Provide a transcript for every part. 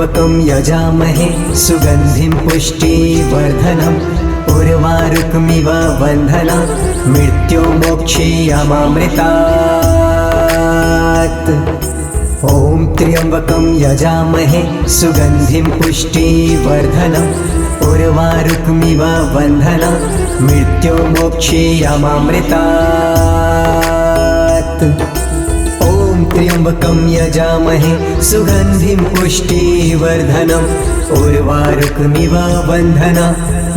त्र्यंबकं यजामहे सुगन्धिं पुष्टिवर्धनम् उर्वारुकमिव बन्धना मृत्युमोक्षीयमामृतात्। ॐ त्र्यंबकं यजामहे सुगन्धिं पुष्टिवर्धनम् उर्वारुकमिव बन्धना मृत्युमोक्षीयमामृतात्। ॐ त्र्यंबकं यजामहे सुगन्धिं पुष्टिवर्धनम् उर्वारुकमिव बन्धना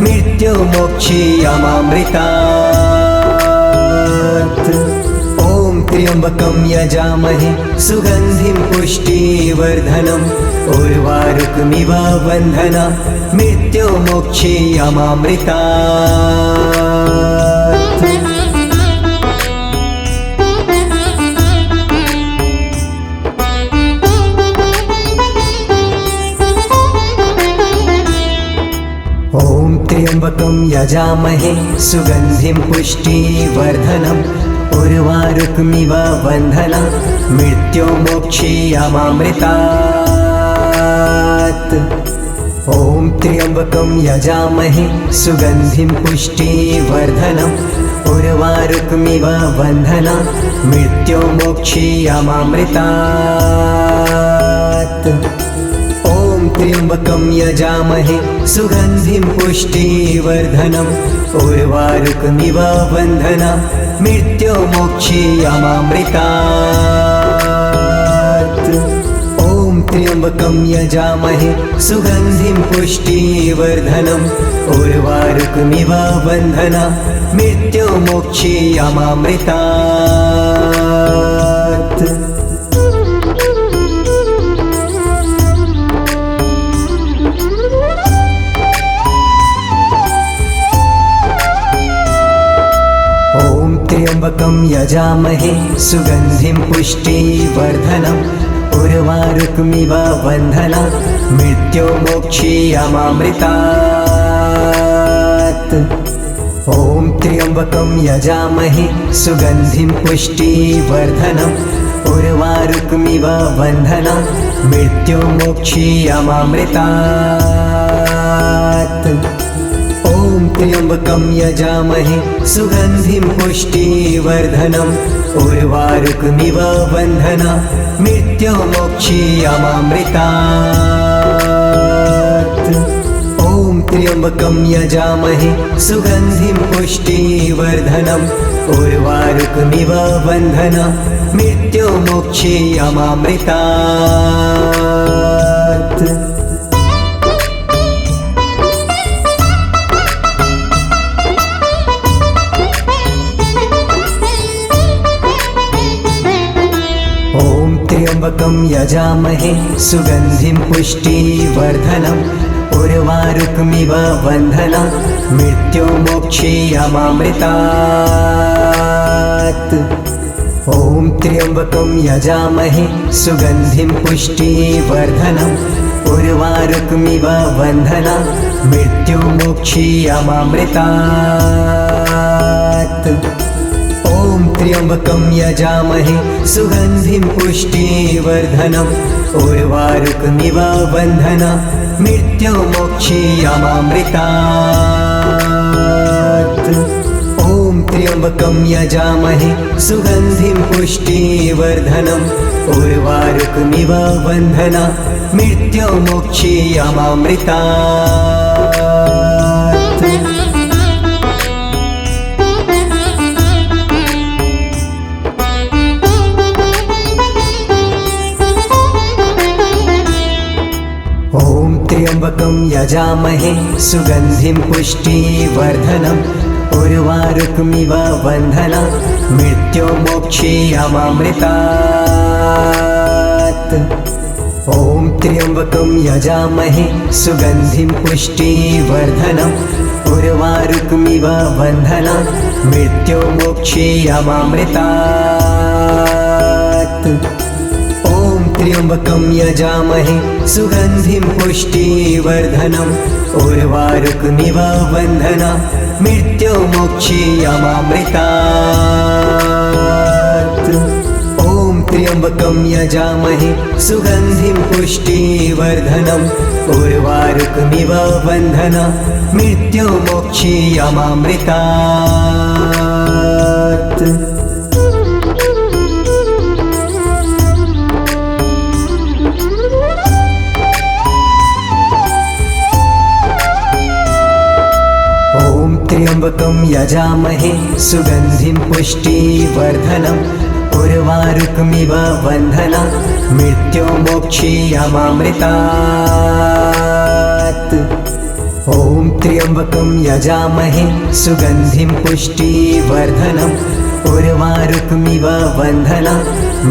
मृत्युमोक्षीयमामृतात्। ॐ त्र्यंबकं यजामहे सुगन्धिं पुष्टिवर्धनम् उर्वारुकमिव बन्धना मृत्युमोक्षीयमामृतात्। ॐ त्र्यंबकं यजामहे सुगन्धिं पुष्टिवर्धनम् उर्वारुकमिव बन्धना मृत्युमोक्षीयमामृतात्। ॐ त्र्यंबकं यजामहे सुगन्धिं पुष्टिवर्धनम् उर्वारुकमिव बन्धना मृत्युमोक्षीयमामृतात्। ॐ त्र्यंबकं यजामहे सुगन्धिं पुष्टिवर्धनम् उर्वारुकमिव बन्धना मृत्युमोक्षीयमामृतात्। ॐ त्र्यंबकं यजामहे सुगन्धिं पुष्टिवर्धनम् उर्वारुकमिव बन्धना मृत्युमोक्षीयमामृतात्। त्र्यंबकं यजामहे सुगन्धिं पुष्टिवर्धनम् उर्वारुकमिव बन्धना मृत्युमोक्षीयमामृतात्। ॐ त्र्यंबकं यजामहे सुगन्धिं पुष्टिवर्धनम् उर्वारुकमिव बन्धना मृत्युमोक्षीयमामृतात्। ॐ त्र्यंबकं यजामहे सुगन्धिं पुष्टिवर्धनम् उर्वारुकमिव बन्धना मृत्युमोक्षीयमामृतात्। ॐ त्र्यंबकं यजामहे सुगन्धिं पुष्टिवर्धनम् उर्वारुकमिव बन्धना मृत्युमोक्षीयमामृतात्। त्र्यंबकं यजामहे सुगन्धिं पुष्टिवर्धनम् उर्वारुकमिव बन्धना मृत्युमोक्षीयमामृतात्। ॐ त्र्यंबकं यजामहे सुगन्धिं पुष्टिवर्धनम् उर्वारुकमिव बन्धना मृत्युमोक्षीयमामृतात्। ॐ त्र्यंबकं यजामहे सुगन्धिं पुष्टिवर्धनम् उर्वारुकमिव बन्धना मृत्युमोक्षीयमामृतात्। ॐ त्र्यंबकं यजामहे सुगन्धिं पुष्टिवर्धनम् उर्वारुकमिव बन्धना मृत्युमोक्षीयमामृतात्। त्र्यंबकं यजामहे सुगन्धिं पुष्टिवर्धनम् उर्वारुकमिव बन्धना मृत्युमोक्षीयमामृतात्। ॐ त्र्यंबकं यजामहे सुगन्धिं पुष्टिवर्धनम् उर्वारुकमिव बन्धना मृत्युमोक्षीयमामृतात्। ॐ त्र्यंबकं यजामहे सुगन्धिं पुष्टिवर्धनम् उर्वारुकमिव बन्धना मृत्युमोक्षीयमामृतात्। ॐ त्र्यंबकं यजामहे सुगन्धिं पुष्टिवर्धनम् उर्वारुकमिव बन्धना मृत्युमोक्षीयमामृतात्। त्र्यंबकं यजामहे सुगन्धिं पुष्टिवर्धनम् उर्वारुकमिव बन्धना मृत्युमोक्षीयमामृतात्। ॐ त्र्यंबकं यजामहे सुगन्धिं पुष्टिवर्धनम् उर्वारुकमिव बन्धना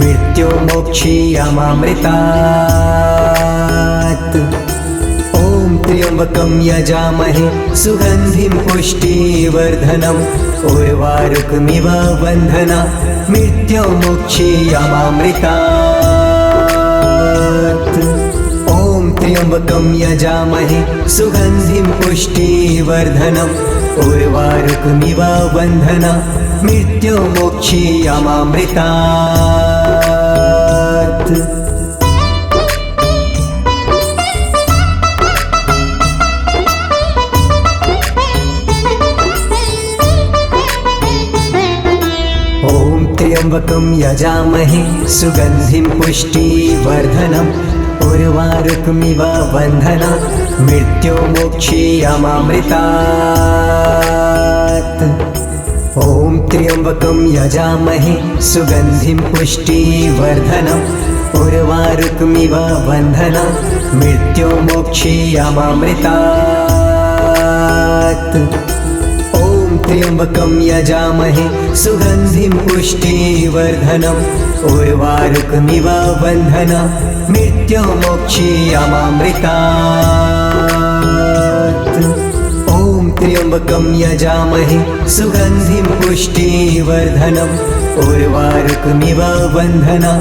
मृत्युमोक्षीयमामृतात्। त्र्यंबकं यजामहे सुगन्धिं पुष्टिवर्धनम् उर्वारुकमिव बन्धना मृत्युमोक्षीयमामृतात्। ॐ त्र्यंबकं यजामहे सुगन्धिं पुष्टिवर्धनम् उर्वारुकमिव बन्धना मृत्युमोक्षीयमामृतात्। त्र्यंबकं यजामहे सुगन्धिं पुष्टिवर्धनम् उर्वारुकमिव बन्धना मृत्युमोक्षीयमामृतात्। ॐ त्र्यंबकं यजामहे सुगन्धिं पुष्टिवर्धनम् उर्वारुकमिव बन्धना मृत्युमोक्षीयमामृतात्। त्र्यंबकं यजामहे सुगन्धिं पुष्टिवर्धनम् उर्वारुकमिव बन्धना मृत्युमोक्षीयमामृतात्। ॐ त्र्यंबकं यजामहे सुगन्धिं पुष्टिवर्धनम् उर्वारुकमिव बन्धना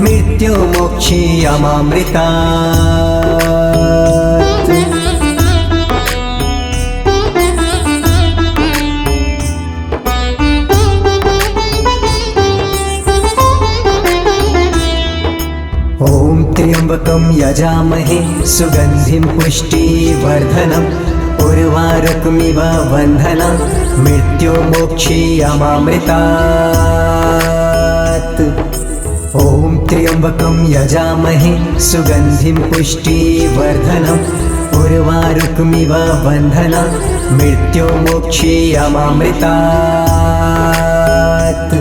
मृत्युमोक्षीयमामृतात्। त्र्यंबकं यजामहे सुगन्धिं पुष्टिवर्धनम् उर्वारुकमिव बन्धना मृत्युमोक्षीयमामृतात्। ॐ त्र्यंबकं यजामहे सुगन्धिं पुष्टिवर्धनम् उर्वारुकमिव बन्धना मृत्युमोक्षीयमामृतात्।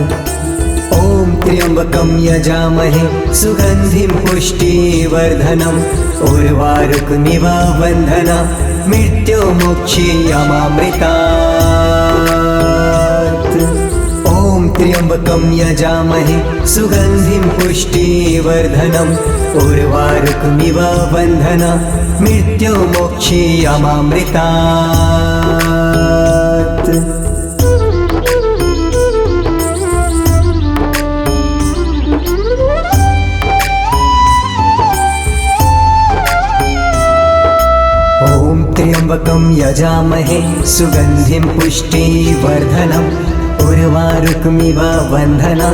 त्र्यंबकं यजामहे सुगन्धिं पुष्टिवर्धनम् उर्वारुकमिव बन्धना मृत्युमोक्षीयमामृतात्। ॐ त्र्यंबकं यजामहे सुगन्धिं पुष्टिवर्धनम् उर्वारुकमिव बन्धना मृत्युमोक्षीयमामृतात्। त्र्यंबकं यजामहे सुगन्धिं पुष्टिवर्धनम् उर्वारुकमिव बन्धना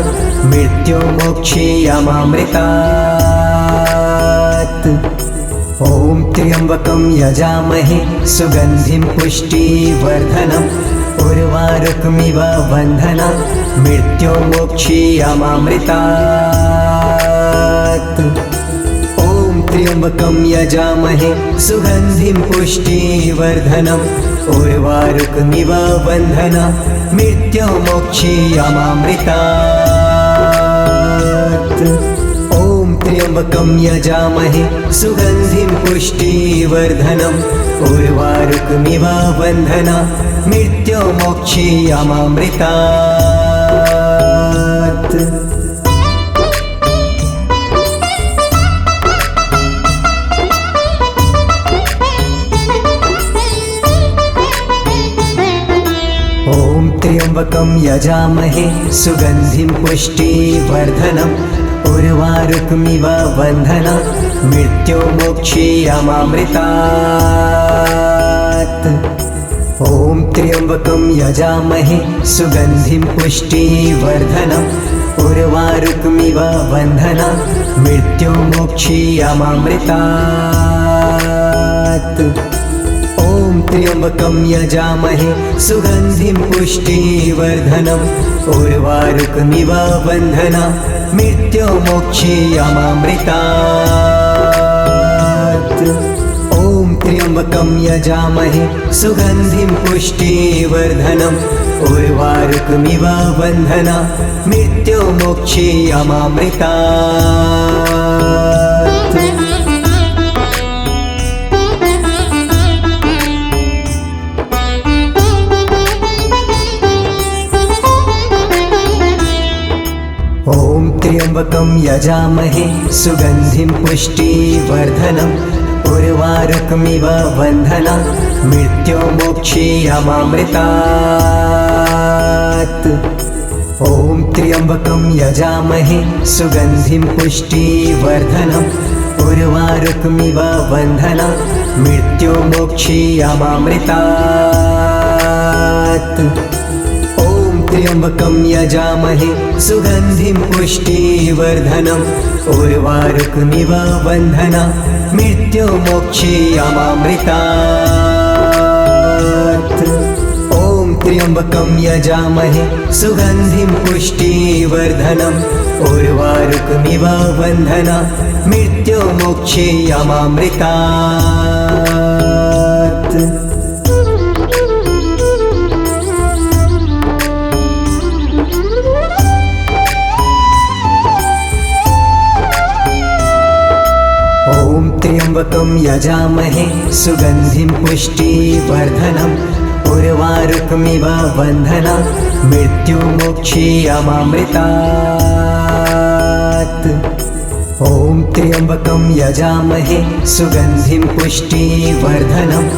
मृत्युमोक्षीयमामृतात्। ॐ त्र्यंबकं यजामहे सुगन्धिं पुष्टिवर्धनम् उर्वारुकमिव बन्धना मृत्युमोक्षीयमामृतात्। त्र्यंबकं यजामहे सुगन्धिं पुष्टिवर्धनम् उर्वारुकमिव बन्धना मृत्युमोक्षीयमामृतात्। ॐ त्र्यंबकं यजामहे सुगन्धिं पुष्टिवर्धनम् उर्वारुकमिव बन्धना मृत्युमोक्षीयमामृतात्। त्र्यंबकं यजामहे सुगन्धिं पुष्टिवर्धनम् उर्वारुकमिव बन्धना मृत्युमोक्षीयमामृतात्। ॐ त्र्यंबकं यजामहे सुगन्धिं पुष्टिवर्धनम् उर्वारुकमिव बन्धना मृत्युमोक्षीयमामृतात्। ॐ त्र्यम्बकं यजामहे सुगन्धिं पुष्टिवर्धनम् उर्वारुकमिव बन्धना मृत्युमोक्षीयमामृतात्। ॐ त्र्यम्बकं यजामहे सुगन्धिं पुष्टिवर्धनम् उर्वारुकमिव बन्धना मृत्युमोक्षीयमामृतात्। ॐ त्र्यम्बकं यजामहे सुगन्धिं पुष्टिवर्धनम् उर्वारुकमिव बन्धना मृत्युमोक्षीयमामृतात्। ॐ त्र्यम्बकं यजामहे सुगन्धिं पुष्टिवर्धनम् उर्वारुकमिव बन्धना मृत्युमोक्षीयमामृतात्। ॐ त्र्यम्बकं यजामहे सुगन्धिं पुष्टिवर्धनम् उर्वारुकमिव बन्धना मृत्युमोक्षीयमामृतात्। ॐ त्र्यम्बकं यजामहे सुगन्धिं पुष्टिवर्धनम् उर्वारुकमिव बन्धना मृत्युमोक्षीयमामृतात्। ॐ त्र्यम्बकं यजामहे सुगन्धिं पुष्टिवर्धनम् उर्वारुकमिव बन्धना मृत्युमोक्षीयमामृतात्। ॐ त्र्यम्बकं यजामहे सुगन्धिं पुष्टिवर्धनम्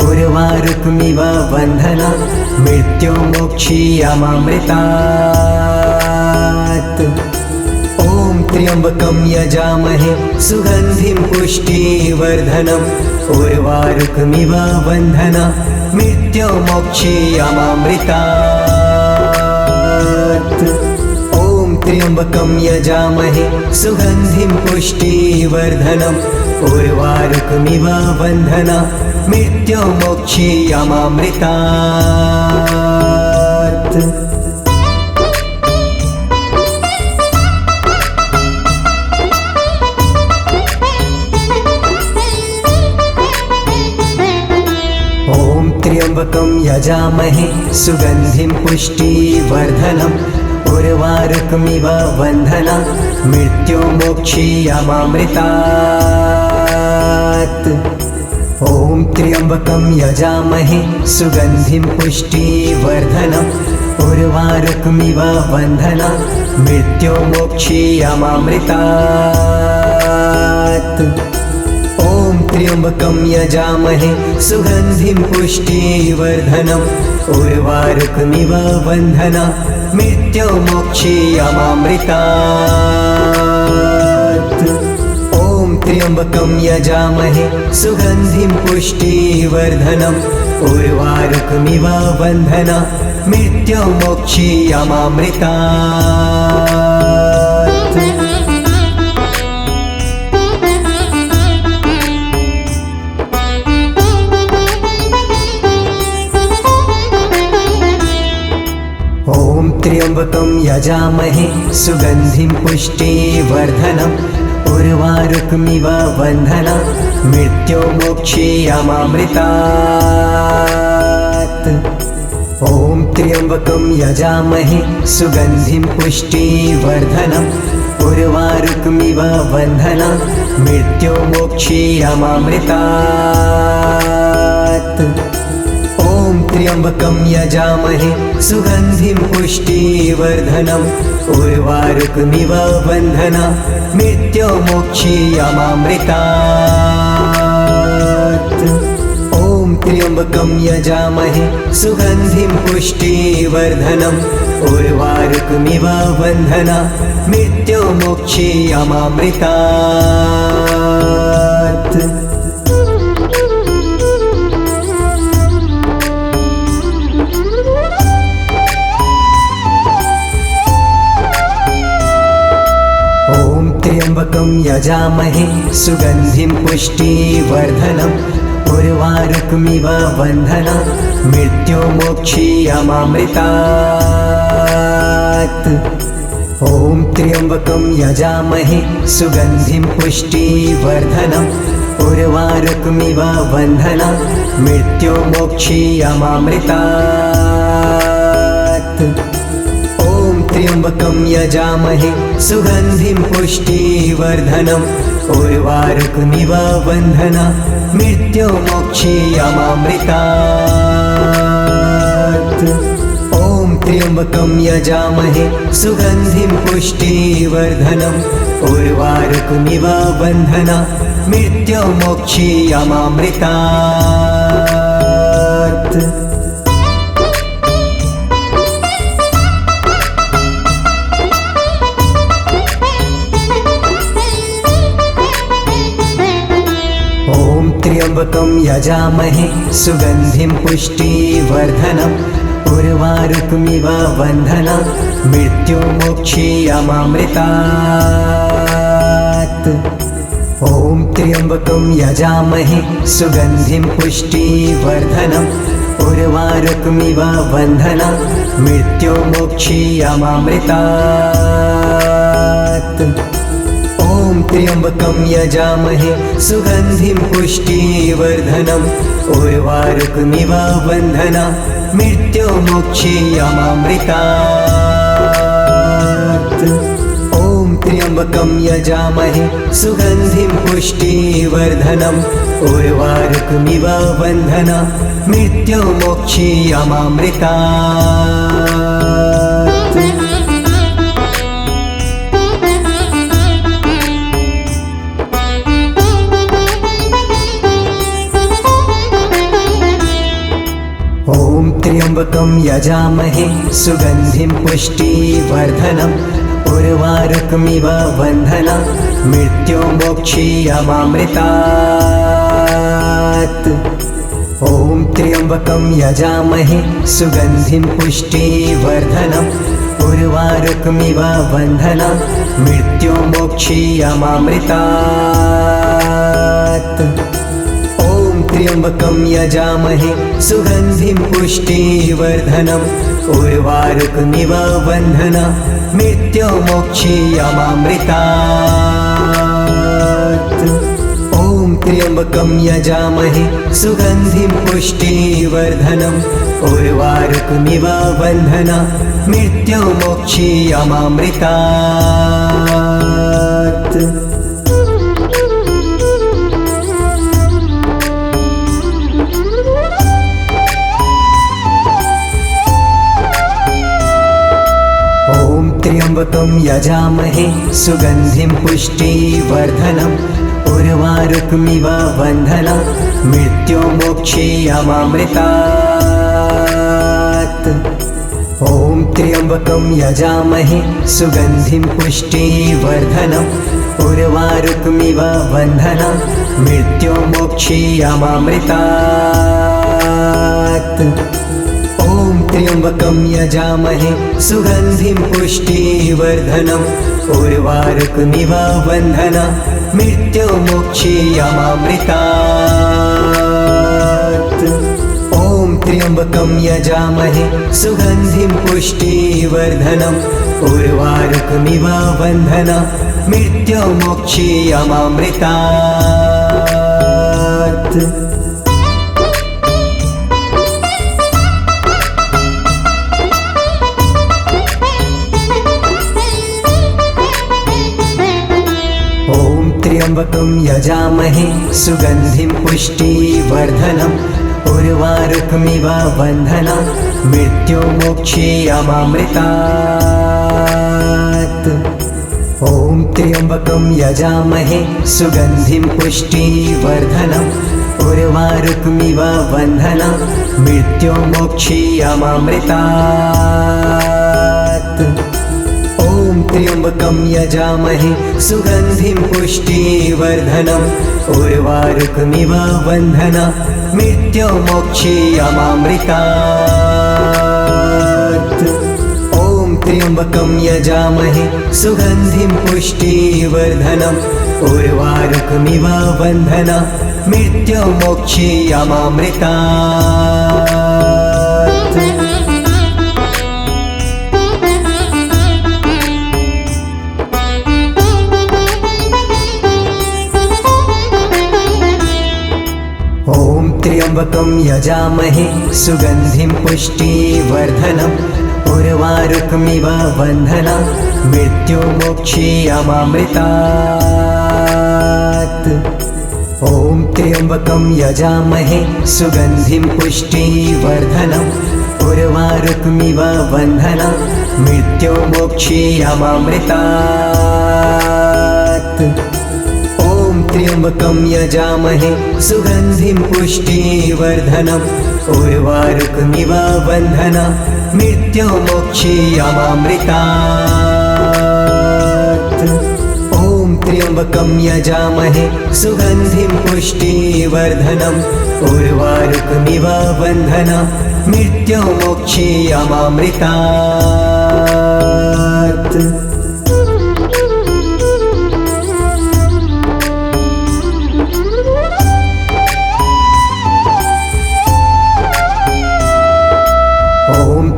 उर्वारुकमिव बन्धना मृत्युमोक्षीयमामृतात्। ॐ त्र्यम्बकं यजामहे सुगन्धिं पुष्टिवर्धनम् उर्वारुकमिव बन्धना मृत्युमोक्षीयमामृतात्। ॐ त्र्यम्बकं यजामहे सुगन्धिं पुष्टिवर्धनम् उर्वारुकमिव बन्धना मृत्युमोक्षीयमामृतात्। ॐ त्र्यम्बकं यजामहे सुगन्धिं पुष्टिवर्धनम् उर्वारुकमिव बन्धना मृत्युमोक्षीयमामृतात्। ॐ त्र्यम्बकं यजामहे सुगन्धिं पुष्टिवर्धनम् उर्वारुकमिव बन्धना मृत्युमोक्षीयमामृतात्। ॐ त्र्यम्बकं यजामहे सुगन्धिं पुष्टिवर्धनम् उर्वारुकमिव बन्धना मृत्युमोक्षीयमामृतात्। ॐ त्र्यम्बकं यजामहे सुगन्धिं पुष्टिवर्धनम् उर्वारुकमिव बन्धना मृत्युमोक्षीयमामृतात्। ॐ त्र्यम्बकं यजामहे सुगन्धिं पुष्टिवर्धनम् उर्वारुकमिव बन्धना मृत्युमोक्षीयमामृतात्। ॐ त्र्यम्बकं यजामहे सुगन्धिं पुष्टिवर्धनम् उर्वारुकमिव बन्धना मृत्युमोक्षीयमामृतात्। ॐ त्र्यम्बकं यजामहे सुगन्धिं पुष्टिवर्धनम् उर्वारुकमिव बन्धना मृत्युमोक्षीयमामृतात्। ॐ त्र्यम्बकं यजामहे सुगन्धिं पुष्टिवर्धनम् उर्वारुकमिव बन्धना मृत्युमोक्षीयमामृतात्। ॐ यजामहे सुगन्धिं पुष्टिवर्धनम् उर्वारुकमिव बन्धना मृत्युमोक्षीयमामृतात्। ॐ त्र्यम्बकं यजामहे सुगन्धिं पुष्टिवर्धनम् उर्वारुकमिव बन्धना मृत्युमोक्षीयमामृतात्। ॐ त्र्यम्बकं यजामहे सुगन्धिं पुष्टिवर्धनम् उर्वारुकमिव बन्धना मृत्युमोक्षीयमामृतात्। ॐ त्र्यम्बकं यजामहे सुगन्धिं पुष्टिवर्धनम् उर्वारुकमिव बन्धना मृत्युमोक्षीयमामृतात्। त्र्यम्बकं यजामहे सुगन्धिं पुष्टिवर्धनम् उर्वारुकमिव बन्धना मृत्युमोक्षीयमामृतात्। ॐ त्र्यम्बकं यजामहे सुगन्धिं पुष्टिवर्धनम् उर्वारुकमिव बन्धना मृत्युमोक्षीयमामृतात्। ॐ त्र्यम्बकं यजामहे सुगन्धिं पुष्टिवर्धनम् उर्वारुकमिव बन्धना मृत्युमोक्षीयमामृतात्। ॐ त्र्यम्बकं यजामहे सुगन्धिं पुष्टिवर्धनम् उर्वारुकमिव बन्धना मृत्युमोक्षीयमामृतात्। ॐ त्र्यम्बकं यजामहे सुगन्धिं पुष्टिवर्धनम् उर्वारुकमिव बन्धना मृत्युमोक्षीयमामृतात्। ॐ त्र्यम्बकं यजामहे सुगन्धिं पुष्टिवर्धनम् उर्वारुकमिव बन्धना मृत्युमोक्षीयमामृतात्। त्र्यम्बकं यजामहे सुगन्धिं पुष्टिवर्धनम् उर्वारुकमिव बन्धना मृत्युमोक्षीयमामृतात्। ॐ त्र्यम्बकं यजामहे सुगन्धिं पुष्टिवर्धनम् उर्वारुकमिव बन्धना मृत्युमोक्षीयमामृतात्। त्र्यम्बकं यजामहे सुगन्धिं पुष्टिवर्धनम् उर्वारुकमिव बन्धना मृत्युमोक्षीयमामृतात्। ॐ त्र्यम्बकं यजामहे सुगन्धिं पुष्टिवर्धनम् उर्वारुकमिव बन्धना मृत्युमोक्षीयमामृतात्। ॐ त्र्यम्बकं यजामहे सुगन्धिं पुष्टिवर्धनम् उर्वारुकमिव बन्धना मृत्युमोक्षीयमामृतात्। ॐ त्र्यम्बकं यजामहे सुगन्धिं पुष्टिवर्धनम् उर्वारुकमिव बन्धना मृत्युमोक्षीयमामृतात्। त्र्यम्बकं यजामहे सुगन्धिं पुष्टिवर्धनम् उर्वारुकमिव बन्धना मृत्युमोक्षीयमामृतात्। ॐ त्र्यम्बकं यजामहे सुगन्धिं पुष्टिवर्धनम् उर्वारुकमिव बन्धना मृत्युमोक्षीयमामृतात्। ॐ त्र्यम्बकं यजामहे सुगन्धिं पुष्टिवर्धनम् उर्वारुकमिव बन्धना मृत्युमोक्षीयमामृतात्। ॐ त्र्यम्बकं यजामहे सुगन्धिं पुष्टिवर्धनम् उर्वारुकमिव बन्धना मृत्युमोक्षीयमामृतात्। ॐ त्र्यम्बकं यजामहे सुगन्धिं पुष्टिवर्धनम् उर्वारुकमिव बन्धना मृत्युमोक्षीयमामृतात्। ॐ त्र्यम्बकं यजामहे सुगन्धिं पुष्टिवर्धनम् उर्वारुकमिव बन्धना मृत्युमोक्षीयमामृतात्। ॐ त्र्यम्बकं यजामहे सुगन्धिं पुष्टिवर्धनम् उर्वारुकमिव बन्धना मृत्युमोक्षीयमामृतात्। ॐ त्र्यम्बकं यजामहे सुगन्धिं पुष्टिवर्धनम् उर्वारुकमिव बन्धना मृत्युमोक्षीयमामृतात्।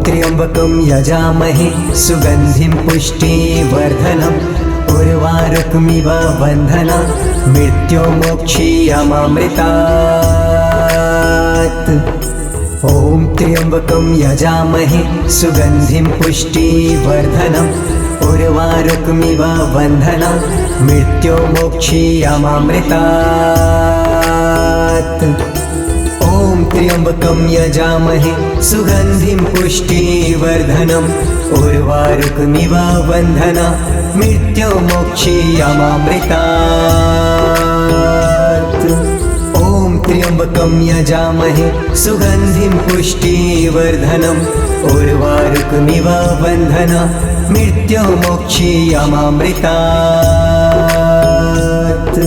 त्र्यम्बकं यजामहे सुगन्धिं पुष्टिवर्धनम् उर्वारुकमिव बन्धना मृत्युमोक्षीयमामृतात्। ॐ त्र्यम्बकं यजामहे सुगन्धिं पुष्टिवर्धनम् उर्वारुकमिव बन्धना मृत्युमोक्षीयमामृतात्। ॐ त्र्यम्बकं यजामहे सुगन्धिं पुष्टिवर्धनम् उर्वारुकमिव बन्धना मृत्युमोक्षीयमामृतात्। ॐ त्र्यम्बकं यजामहे सुगन्धिं पुष्टिवर्धनम् उर्वारुकमिव बन्धना मृत्युमोक्षीयमामृतात्।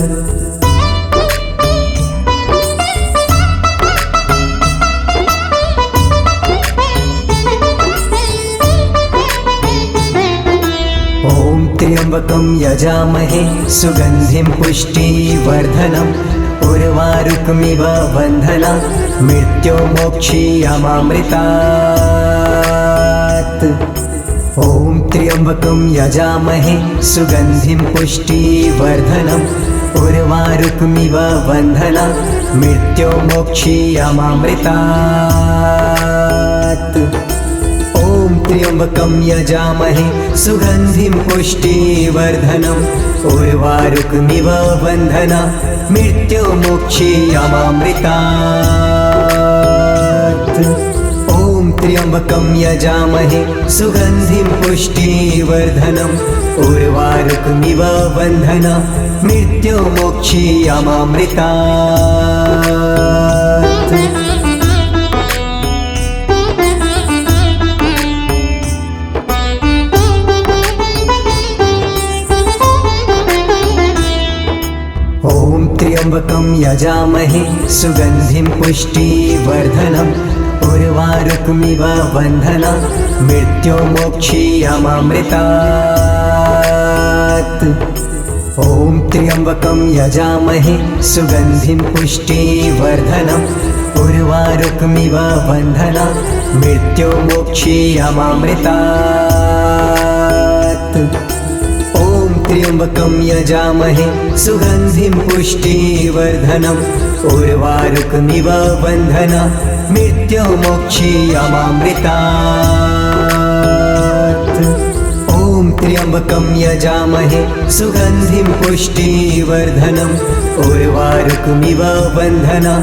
त्र्यम्बकं यजामहे सुगन्धिं पुष्टिवर्धनम् उर्वारुकमिव बन्धना मृत्युमोक्षीयमामृतात्। ॐ त्र्यम्बकं यजामहे सुगन्धिं पुष्टिवर्धनम् उर्वारुकमिव बन्धना मृत्युमोक्षीयमामृतात्। ॐ त्र्यम्बकं यजामहे सुगन्धिं पुष्टिवर्धनम् उर्वारुकमिव बन्धना मृत्युमोक्षीयमामृतात्। ॐ त्र्यम्बकं यजामहे सुगन्धिं पुष्टिवर्धनम् उर्वारुकमिव बन्धना मृत्युमोक्षीयमामृतात्। त्र्यम्बकं यजामहे सुगन्धिं पुष्टिवर्धनम् उर्वारुकमिव बन्धना मृत्युमोक्षीयमामृतात्। ॐ त्र्यम्बकं यजामहे सुगन्धिं पुष्टिवर्धनम् उर्वारुकमिव बन्धना मृत्युमोक्षीयमामृतात्। त्र्यम्बकं यजामहे सुगन्धिं पुष्टिवर्धनम् उर्वारुकमिव बन्धना मृत्युमोक्षीयमामृतात्। ॐ त्र्यम्बकं यजामहे सुगन्धिं पुष्टिवर्धनम् उर्वारुकमिव बन्धना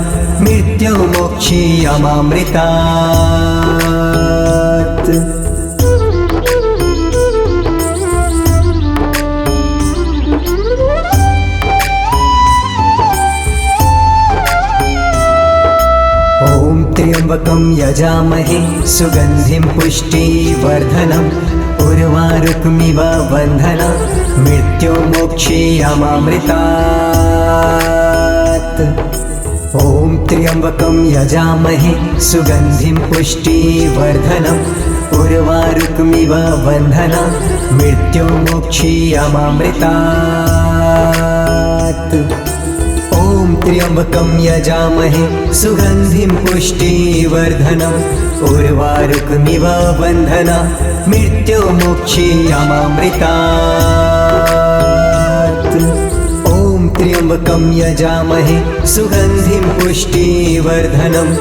मृत्युमोक्षीयमामृतात्। त्र्यम्बकं यजामहे सुगन्धिं पुष्टिवर्धनम् उर्वारुकमिव बन्धना मृत्युमोक्षीयमामृतात्। ॐ त्र्यम्बकं यजामहे सुगन्धिं पुष्टिवर्धनम् उर्वारुकमिव बन्धना मृत्युमोक्षीयमामृतात्। ॐ त्र्यम्बकं यजामहे सुगन्धिं पुष्टिवर्धनम् उर्वारुकमिव बन्धना मृत्युमुक्षीयमामृतात्। ॐ त्र्यम्बकं यजामहे सुगन्धिं पुष्टिवर्धनम्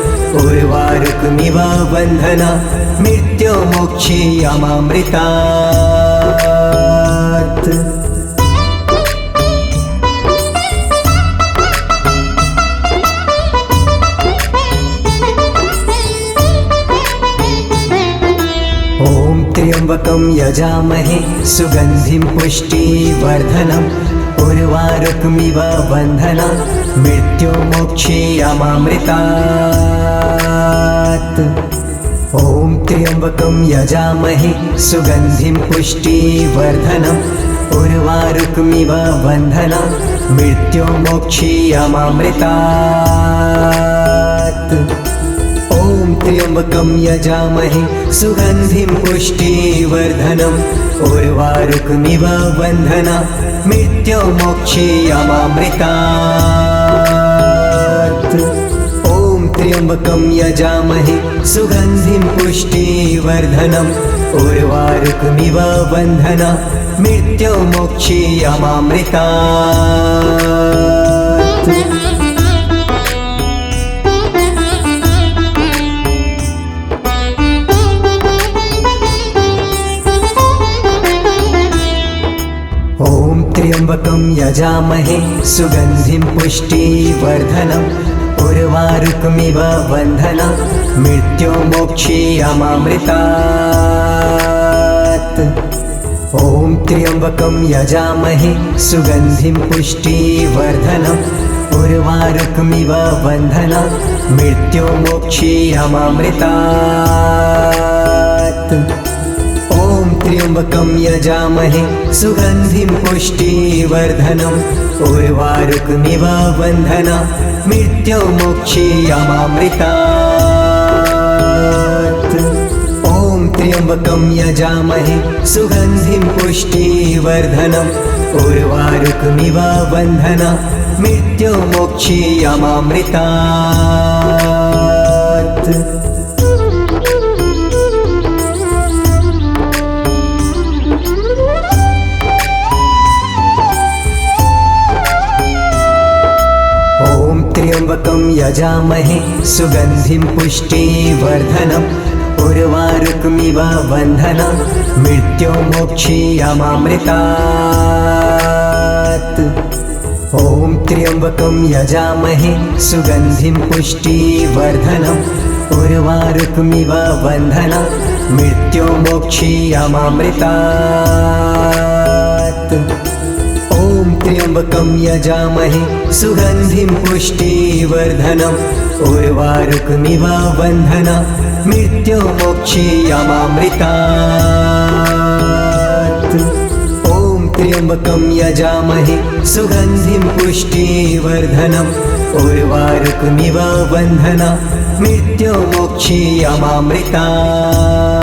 उर्वारुकमिव बन्धना मृत्युमुक्षीयमामृतात्। ॐ त्र्यम्बकं यजामहे सुगन्धिं पुष्टिवर्धनम् उर्वारुकमिव बन्धना मृत्युमुक्षीयमामृतात्। ॐ त्र्यम्बकं यजामहे सुगन्धिं पुष्टिवर्धनम् उर्वारुकमिव बन्धना मृत्युमुक्षीयमामृतात्। ॐ त्र्यम्बकं यजामहे सुगन्धिं पुष्टिवर्धनम् उर्वारुकमिव बन्धना मृत्युमुक्षीयमामृतात्। ॐ त्र्यम्बकं यजामहे सुगन्धिं पुष्टिवर्धनम् उर्वारुकमिव बन्धना मृत्युमुक्षीयमामृतात्। ॐ त्र्यम्बकं यजामहे सुगन्धिं पुष्टिवर्धनम् उर्वारुकमिव बन्धना मृत्युमुक्षीयमामृतात्। ॐ त्र्यम्बकं यजामहे सुगन्धिं पुष्टिवर्धनम् उर्वारुकमिव बन्धना मृत्युमुक्षीयमामृतात्। ॐ त्र्यम्बकं यजामहे सुगन्धिं पुष्टिवर्धनम् उर्वारुकमिव बन्धना मृत्युमुक्षीयमामृतात्। ॐ त्र्यम्बकं यजामहे सुगन्धिं पुष्टिवर्धनम् उर्वारुकमिव बन्धना मृत्युमुक्षीयमामृतात्। त्र्यम्बकं यजामहे सुगन्धिं पुष्टिवर्धनम् उर्वारुकमिव बन्धना मृत्युमुक्षीयमामृतात्। ॐ त्र्यम्बकं यजामहे सुगन्धिं पुष्टिवर्धनम् उर्वारुकमिव बन्धना मृत्युमुक्षीयमामृतात्। ॐ त्र्यम्बकं यजामहे सुगन्धिं पुष्टिवर्धनम् उर्वारुकमिव बन्धना मृत्युमुक्षीयमामृतात्। ॐ त्र्यम्बकं यजामहे सुगन्धिं पुष्टिवर्धनम् उर्वारुकमिव बन्धना मृत्युमुक्षीयमामृतात्।